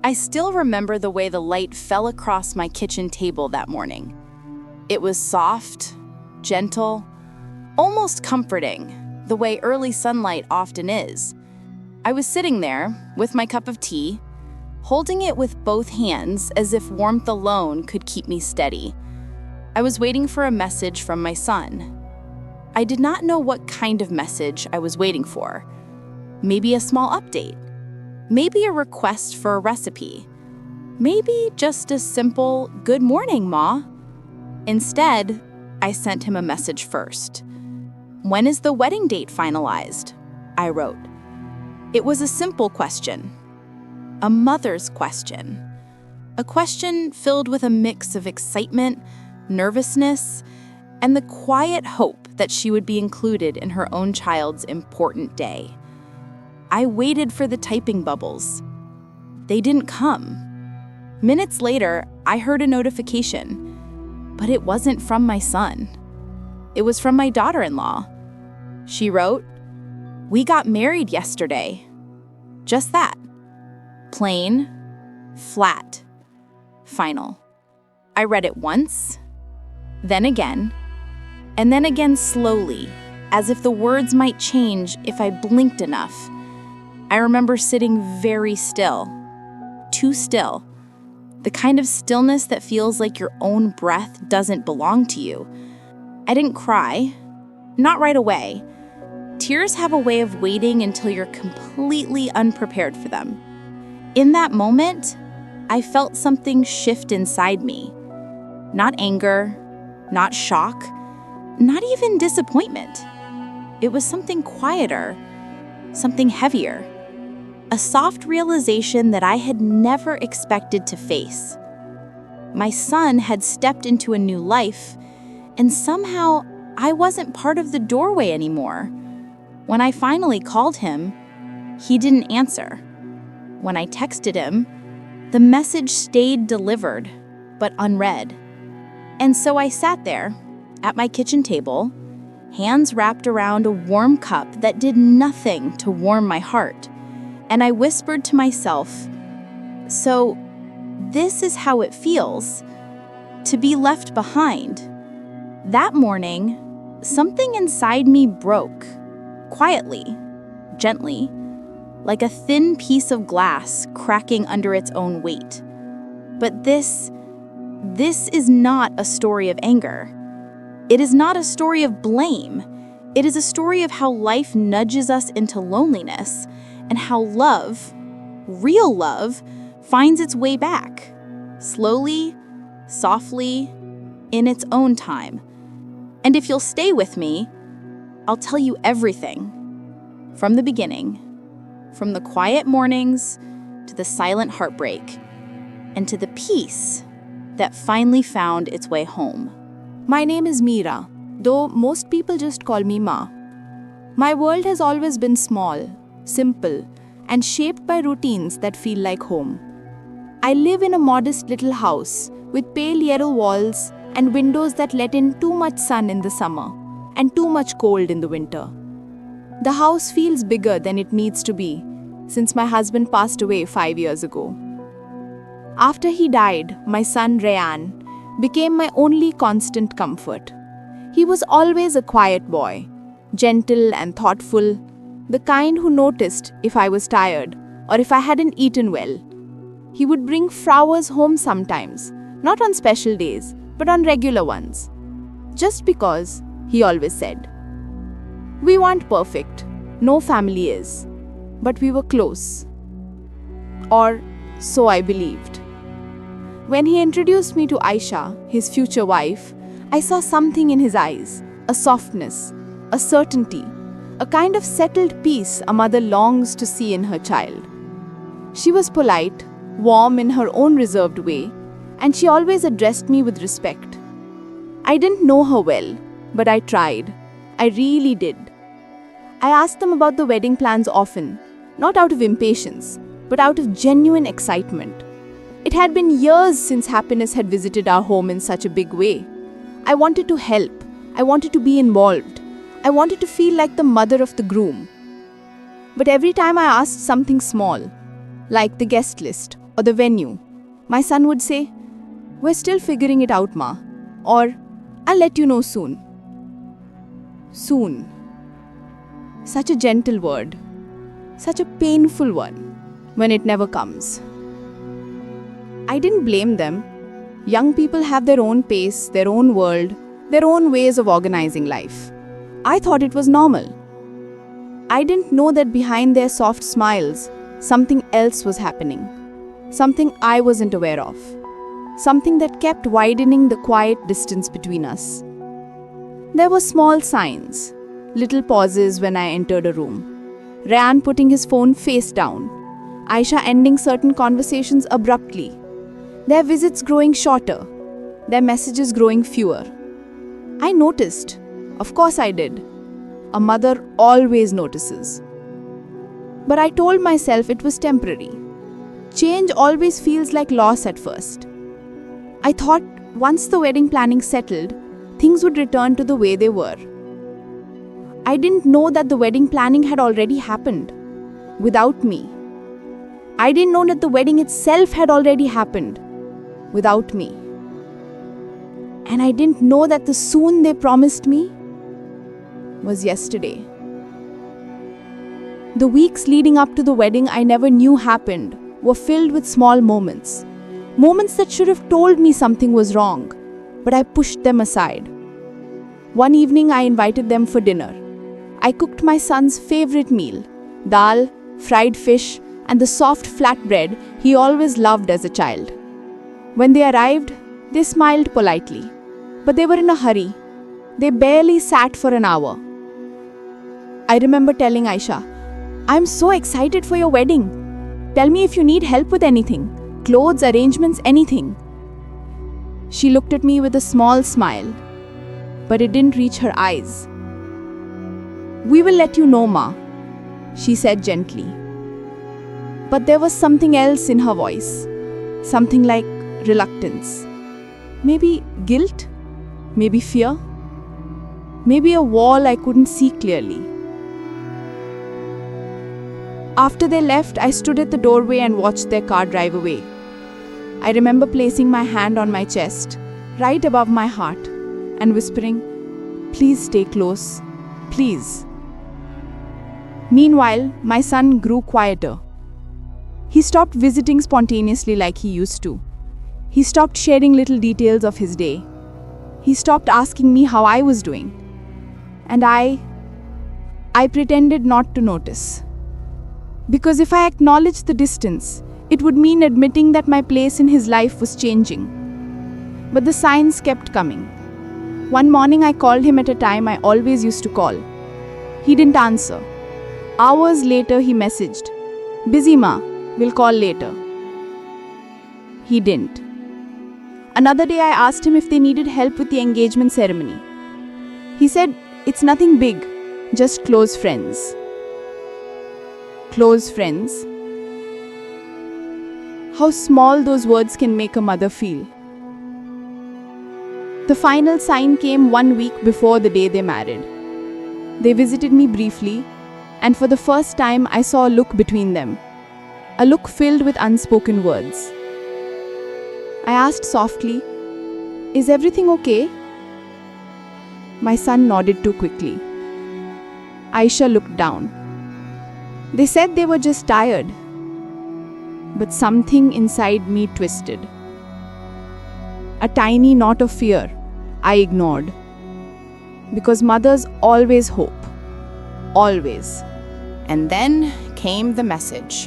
I still remember the way the light fell across my kitchen table that morning. It was soft, gentle, almost comforting, the way early sunlight often is. I was sitting there with my cup of tea, holding it with both hands as if warmth alone could keep me steady. I was waiting for a message from my son. I did not know what kind of message I was waiting for. Maybe a small update. Maybe a request for a recipe. Maybe just a simple, "Good morning, Ma." Instead, I sent him a message first. "When is the wedding date finalized?" I wrote. It was a simple question. A mother's question. A question filled with a mix of excitement, nervousness, and the quiet hope that she would be included in her own child's important day. I waited for the typing bubbles. They didn't come. Minutes later, I heard a notification, but it wasn't from my son. It was from my daughter-in-law. She wrote, "We got married yesterday." Just that. Plain, flat, final. I read it once, then again, and then again slowly, as if the words might change if I blinked enough. I remember sitting very still, too still, the kind of stillness that feels like your own breath doesn't belong to you. I didn't cry, not right away. Tears have a way of waiting until you're completely unprepared for them. In that moment, I felt something shift inside me. Not anger, not shock, not even disappointment. It was something quieter, something heavier. A soft realization that I had never expected to face. My son had stepped into a new life, and somehow I wasn't part of the doorway anymore. When I finally called him, he didn't answer. When I texted him, the message stayed delivered, but unread. And so I sat there, at my kitchen table, hands wrapped around a warm cup that did nothing to warm my heart. And I whispered to myself, "So, this is how it feels to be left behind." That morning, something inside me broke, quietly, gently, like a thin piece of glass cracking under its own weight. But this is not a story of anger. It is not a story of blame. It is a story of how life nudges us into loneliness and how love, real love, finds its way back, slowly, softly, in its own time. And if you'll stay with me, I'll tell you everything, from the beginning, from the quiet mornings to the silent heartbreak, and to the peace that finally found its way home. My name is Meera, though most people just call me Ma. My world has always been small, simple, and shaped by routines that feel like home. I live in a modest little house with pale yellow walls and windows that let in too much sun in the summer and too much cold in the winter. The house feels bigger than it needs to be since my husband passed away 5 years ago. After he died, my son Rayan became my only constant comfort. He was always a quiet boy, gentle and thoughtful, the kind who noticed if I was tired or if I hadn't eaten well. He would bring flowers home sometimes, not on special days, but on regular ones. Just because, he always said. We weren't perfect, no family is, but we were close. Or so I believed. When he introduced me to Aisha, his future wife, I saw something in his eyes, a softness, a certainty, a kind of settled peace a mother longs to see in her child. She was polite, warm in her own reserved way, and she always addressed me with respect. I didn't know her well, but I tried. I really did. I asked them about the wedding plans often, not out of impatience, but out of genuine excitement. It had been years since happiness had visited our home in such a big way. I wanted to help. I wanted to be involved. I wanted to feel like the mother of the groom. But every time I asked something small, like the guest list or the venue, my son would say, "We're still figuring it out, Ma," or "I'll let you know soon." Soon. Such a gentle word, such a painful one when it never comes. I didn't blame them. Young people have their own pace, their own world, their own ways of organizing life. I thought it was normal. I didn't know that behind their soft smiles, something else was happening. Something I wasn't aware of. Something that kept widening the quiet distance between us. There were small signs, little pauses when I entered a room. Ryan putting his phone face down. Aisha ending certain conversations abruptly. Their visits growing shorter. Their messages growing fewer. I noticed. Of course I did. A mother always notices. But I told myself it was temporary. Change always feels like loss at first. I thought once the wedding planning settled, things would return to the way they were. I didn't know that the wedding planning had already happened. Without me. I didn't know that the wedding itself had already happened. Without me. And I didn't know that the soon they promised me was yesterday. The weeks leading up to the wedding I never knew happened were filled with small moments. Moments that should have told me something was wrong, but I pushed them aside. One evening I invited them for dinner. I cooked my son's favorite meal, dal, fried fish, and the soft flatbread he always loved as a child. When they arrived, they smiled politely, but they were in a hurry. They barely sat for an hour. I remember telling Aisha, "I'm so excited for your wedding. Tell me if you need help with anything, clothes, arrangements, anything." She looked at me with a small smile, but it didn't reach her eyes. "We will let you know, Ma," she said gently. But there was something else in her voice, something like reluctance. Maybe guilt, maybe fear, maybe a wall I couldn't see clearly. After they left, I stood at the doorway and watched their car drive away. I remember placing my hand on my chest, right above my heart, and whispering, "Please stay close, please." Meanwhile, my son grew quieter. He stopped visiting spontaneously like he used to. He stopped sharing little details of his day. He stopped asking me how I was doing. And I pretended not to notice. Because if I acknowledged the distance, it would mean admitting that my place in his life was changing. But the signs kept coming. One morning I called him at a time I always used to call. He didn't answer. Hours later he messaged, "Busy, Ma, we'll call later." He didn't. Another day I asked him if they needed help with the engagement ceremony. He said, "It's nothing big, just close friends." Close friends. How small those words can make a mother feel. The final sign came 1 week before the day they married. They visited me briefly, and for the first time I saw a look between them, a look filled with unspoken words. I asked softly, "Is everything okay?" My son nodded too quickly. Aisha looked down. They said they were just tired, but something inside me twisted. A tiny knot of fear I ignored. Because mothers always hope. Always. And then came the message.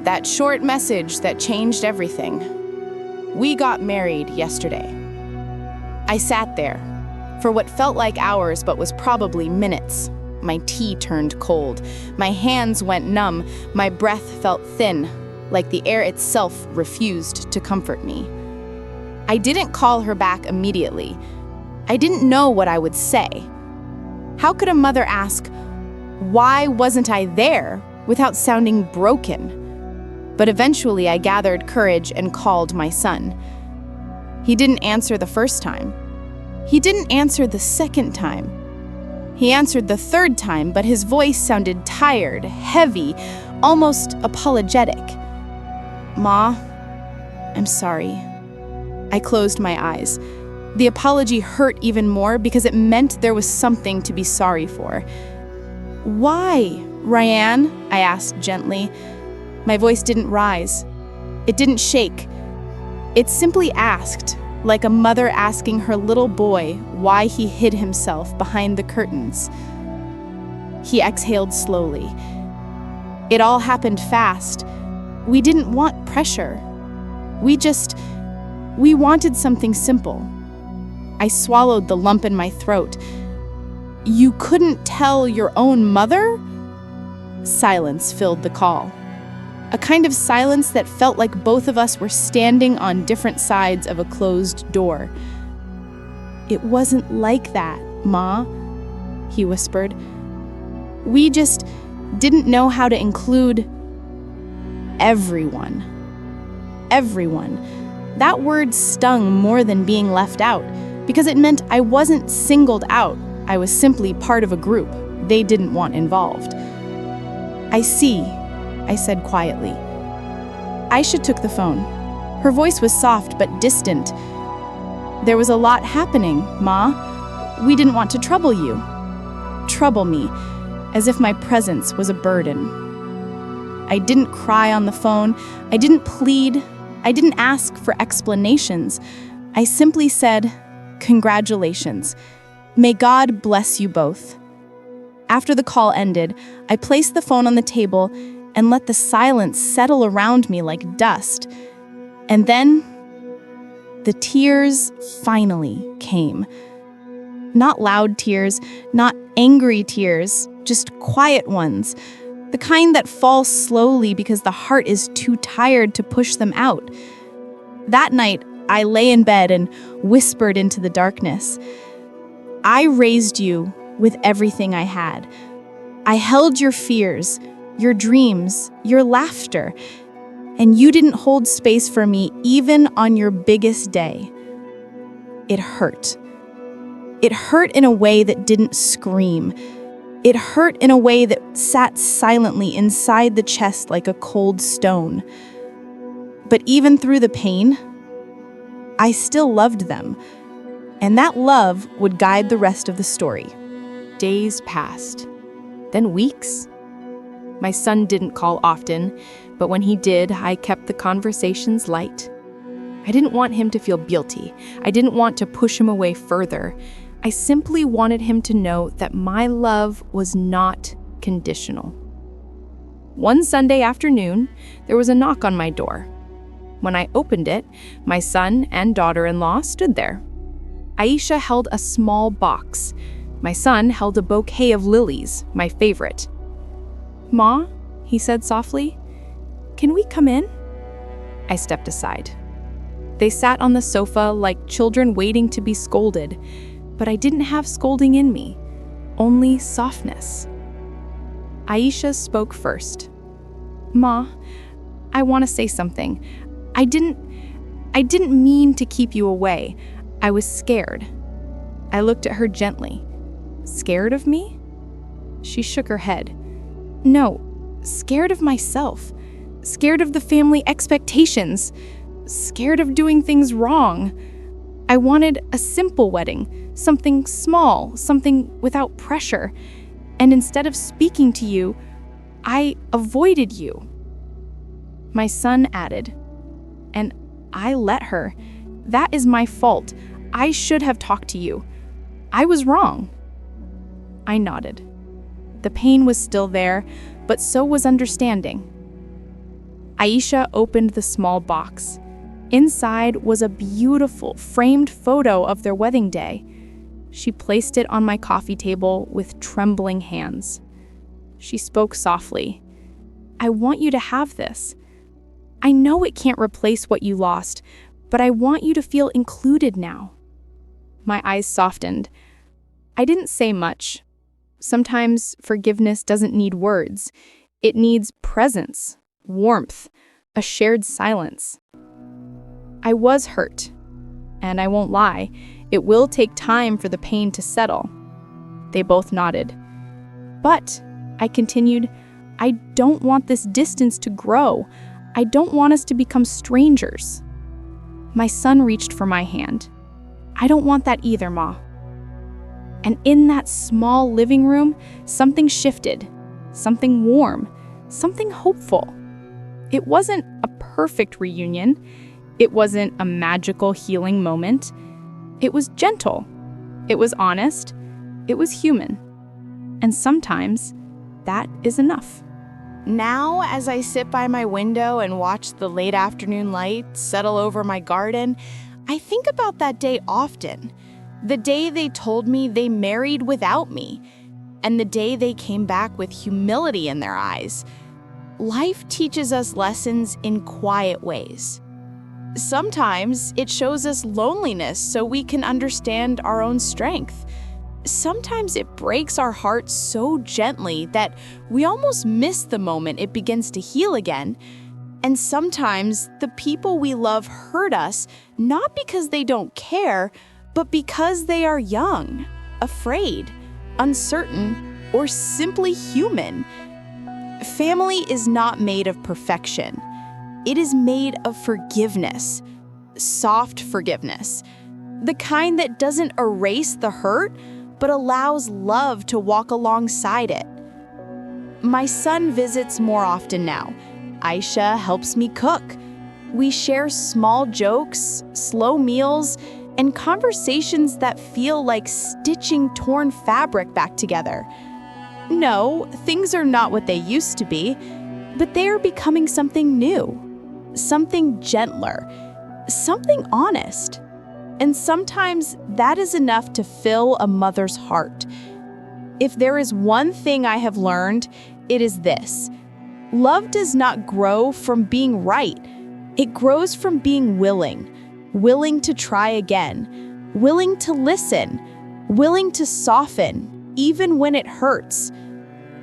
That short message that changed everything. We got married yesterday. I sat there for what felt like hours but was probably minutes. My tea turned cold. My hands went numb. My breath felt thin, like the air itself refused to comfort me. I didn't call her back immediately. I didn't know what I would say. How could a mother ask, "Why wasn't I there?" without sounding broken? But eventually I gathered courage and called my son. He didn't answer the first time. He didn't answer the second time. He answered the third time, but his voice sounded tired, heavy, almost apologetic. Ma, I'm sorry. I closed my eyes. The apology hurt even more because it meant there was something to be sorry for. Why, Ryan? I asked gently. My voice didn't rise. It didn't shake. It simply asked, like a mother asking her little boy why he hid himself behind the curtains. He exhaled slowly. It all happened fast. We didn't want pressure. We wanted something simple. I swallowed the lump in my throat. You couldn't tell your own mother? Silence filled the call. A kind of silence that felt like both of us were standing on different sides of a closed door. It wasn't like that, Ma, he whispered. We just didn't know how to include everyone. Everyone. That word stung more than being left out, because it meant I wasn't singled out. I was simply part of a group they didn't want involved. I see, I said quietly. Aisha took the phone. Her voice was soft but distant. There was a lot happening, Ma. We didn't want to trouble you. Trouble me, as if my presence was a burden. I didn't cry on the phone. I didn't plead. I didn't ask for explanations. I simply said, "Congratulations. May God bless you both." After the call ended, I placed the phone on the table and let the silence settle around me like dust. And then, the tears finally came. Not loud tears, not angry tears, just quiet ones. The kind that fall slowly because the heart is too tired to push them out. That night, I lay in bed and whispered into the darkness. I raised you with everything I had. I held your fears, your dreams, your laughter, and you didn't hold space for me even on your biggest day. It hurt. It hurt in a way that didn't scream. It hurt in a way that sat silently inside the chest like a cold stone. But even through the pain, I still loved them, and that love would guide the rest of the story. Days passed, then weeks. My son didn't call often, but when he did, I kept the conversations light. I didn't want him to feel guilty. I didn't want to push him away further. I simply wanted him to know that my love was not conditional. One Sunday afternoon, there was a knock on my door. When I opened it, my son and daughter-in-law stood there. Aisha held a small box. My son held a bouquet of lilies, my favorite. "Ma," he said softly, "can we come in?" I stepped aside. They sat on the sofa like children waiting to be scolded, but I didn't have scolding in me, only softness. Aisha spoke first. "Ma, I want to say something. I didn't mean to keep you away. I was scared." I looked at her gently. "Scared of me?" She shook her head. "No, scared of myself. Scared of the family expectations. Scared of doing things wrong. I wanted a simple wedding, something small, something without pressure. And instead of speaking to you, I avoided you." My son added, "And I let her. That is my fault. I should have talked to you. I was wrong." I nodded. The pain was still there, but so was understanding. Aisha opened the small box. Inside was a beautiful, framed photo of their wedding day. She placed it on my coffee table with trembling hands. She spoke softly. "I want you to have this. I know it can't replace what you lost, but I want you to feel included now." My eyes softened. I didn't say much. Sometimes forgiveness doesn't need words. It needs presence, warmth, a shared silence. I was hurt, and I won't lie, it will take time for the pain to settle. They both nodded. "But," I continued, "I don't want this distance to grow. I don't want us to become strangers." My son reached for my hand. "I don't want that either, Ma." And in that small living room, something shifted, something warm, something hopeful. It wasn't a perfect reunion. It wasn't a magical healing moment. It was gentle. It was honest. It was human. And sometimes that is enough. Now, as I sit by my window and watch the late afternoon light settle over my garden, I think about that day often. The day they told me they married without me, and the day they came back with humility in their eyes. Life teaches us lessons in quiet ways. Sometimes it shows us loneliness so we can understand our own strength. Sometimes it breaks our hearts so gently that we almost miss the moment it begins to heal again. And sometimes the people we love hurt us not because they don't care, but because they are young, afraid, uncertain, or simply human. Family is not made of perfection. It is made of forgiveness, soft forgiveness, the kind that doesn't erase the hurt, but allows love to walk alongside it. My son visits more often now. Aisha helps me cook. We share small jokes, slow meals, and conversations that feel like stitching torn fabric back together. No, things are not what they used to be, but they are becoming something new, something gentler, something honest. And sometimes that is enough to fill a mother's heart. If there is one thing I have learned, it is this: love does not grow from being right. It grows from being willing to try again, willing to listen, willing to soften, even when it hurts.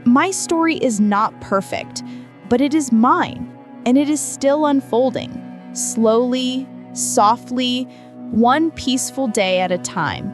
My story is not perfect, but it is mine, and it is still unfolding, slowly, softly, one peaceful day at a time.